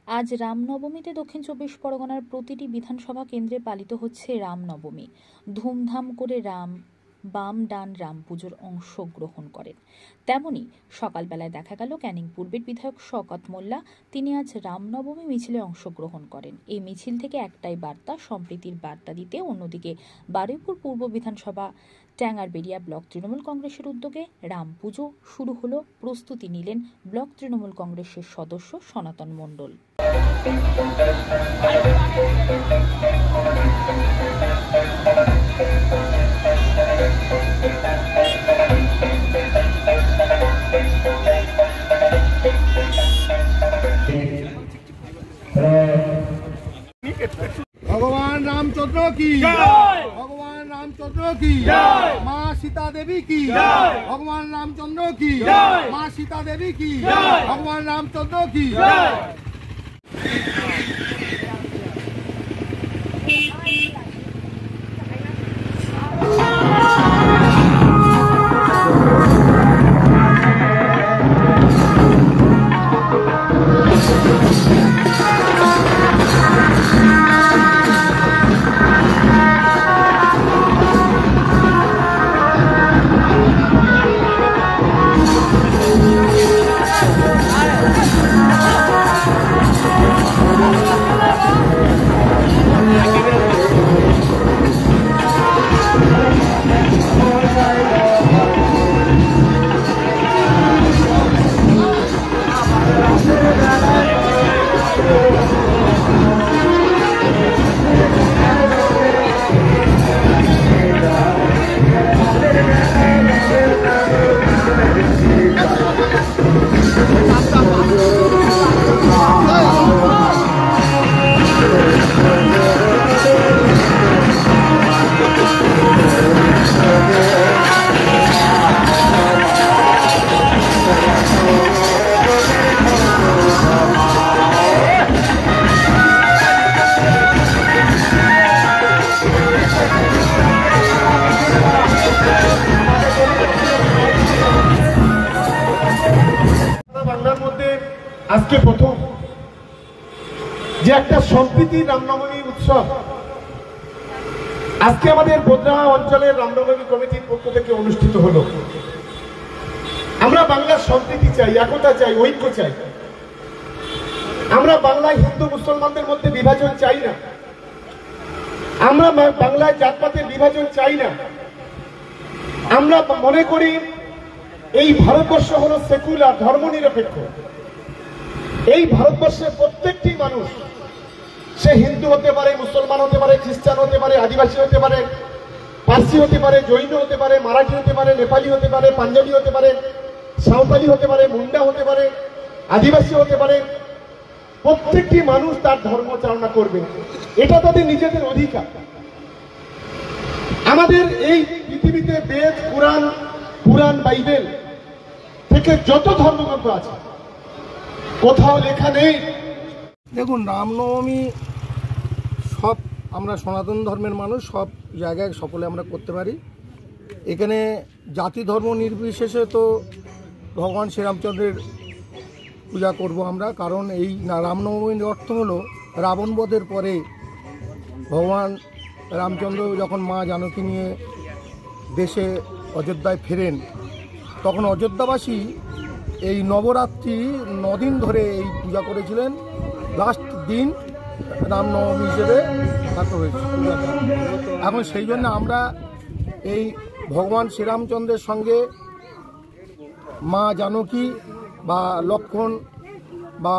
আজ রামনবমীতে দক্ষিণ চব্বিশ পরগনার প্রতিটি বিধানসভা কেন্দ্রে পালিত হচ্ছে রামনবমী। ধুমধাম করে বাম ডান রাম পুজোর অংশগ্রহণ করেন। তেমনি সকালবেলায় দেখা গেল ক্যানিং পূর্বের বিধায়ক শওকত মোল্লা, তিনি আজ রামনবমী মিছিলে অংশগ্রহণ করেন। এই মিছিল থেকে একটাই বার্তা, সম্প্রীতির বার্তা দিতে। অন্যদিকে বারুইপুর পূর্ব বিধানসভা ট্যাঙ্গারবেড়িয়া ব্লক তৃণমূল কংগ্রেসের উদ্যোগে রাম পুজো শুরু হলো। প্রস্তুতি নিলেন ব্লক তৃণমূল কংগ্রেসের সদস্য সনাতন মণ্ডল। भगवान रामचंद्र की भगवान रामचंद्र की माँ सीता देवी की भगवान रामचंद्र की माँ सीता देवी की भगवान रामचंद्र की আজকে প্রথম যে একটা সম্প্রীতির রামনবমী উৎসব আজকে আমাদের বোদরা অঞ্চলের রামনবমী কমিটির পক্ষ থেকে অনুষ্ঠিত হলো। আমরা বাংলার সম্প্রীতি চাই, একতা চাই, ঐক্য চাই। আমরা বাংলায় হিন্দু মুসলমানদের মধ্যে বিভাজন চাই না। আমরা বাংলায় জাতপাতের বিভাজন চাই না। আমরা মনে করি এই ভারতবর্ষ হলো সেকুলার, ধর্মনিরপেক্ষ। এই ভারতবর্ষের প্রত্যেকটি মানুষ, সে হিন্দু হতে পারে, মুসলমান হতে পারে, খ্রিস্টান হতে পারে, আদিবাসী হতে পারে, পার্সি হতে পারে, জৈন হতে পারে, মারাঠি হতে পারে, নেপালি হতে পারে, পাঞ্জাবি হতে পারে, সাঁওতালি হতে পারে, মুন্ডা হতে পারে, আদিবাসী হতে পারে। প্রত্যেকটি মানুষ তার ধর্ম চালনা করবে, এটা তাদের নিজেদের অধিকার। আমাদের এই পৃথিবীতে বেদ, পুরাণ, বাইবেল থেকে যত ধর্মগ্রন্থ আছে কোথাও লেখা নেই। দেখুন, রামনবমী সব আমরা সনাতন ধর্মের মানুষ, সব জায়গায় সকলে আমরা করতে পারি। এখানে জাতি ধর্ম নির্বিশেষে তো ভগবান শ্রীরামচন্দ্রের পূজা করব আমরা। কারণ এই রামনবমীর অর্থ হলো রাবণ বধের পরে ভগবান রামচন্দ্র যখন মা জানকী নিয়ে দেশে অযোধ্যায় ফেরেন, তখন অযোধ্যাবাসী এই নবরাত্রি 9 দিন ধরে এই পূজা করেছিলেন। লাস্ট দিন রামনবমী হিসেবে থাকা হয়েছে। এখন সেই জন্য আমরা এই ভগবান শ্রীরামচন্দ্রের সঙ্গে মা জানকী বা লক্ষ্মণ বা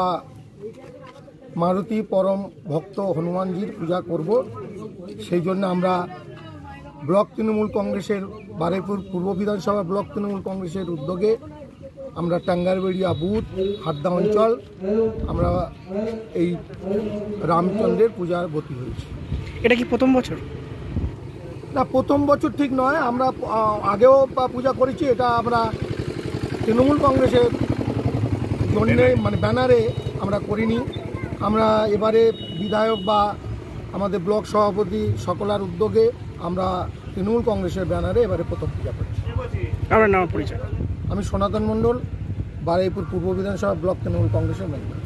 মারুতি পরম ভক্ত হনুমানজির পূজা করব। সেই জন্য আমরা ব্লক তৃণমূল কংগ্রেসের বারুইপুর পূর্ব বিধানসভা ব্লক তৃণমূল কংগ্রেসের উদ্যোগে আমরা ট্যাঙ্গারবেড়িয়া বুথ, হাড্ডা অঞ্চল, আমরা এই রামচন্দ্রের পূজার ব্রতী হয়েছি। এটা কি প্রথম বছর? না, প্রথম বছর ঠিক নয়, আমরা আগেও পূজা করেছি। এটা আমরা তৃণমূল কংগ্রেসের জন্যে মানে ব্যানারে আমরা করিনি। আমরা এবারে বিধায়ক বা আমাদের ব্লক সভাপতি সকলার উদ্যোগে আমরা তৃণমূল কংগ্রেসের ব্যানারে এবারে প্রথম পূজা করছি। আমার নাম পরিচয়, আমি সনাতন মণ্ডল, বারুইপুর পূর্ব বিধানসভা ব্লক তৃণমূল কংগ্রেসের মেম্বার।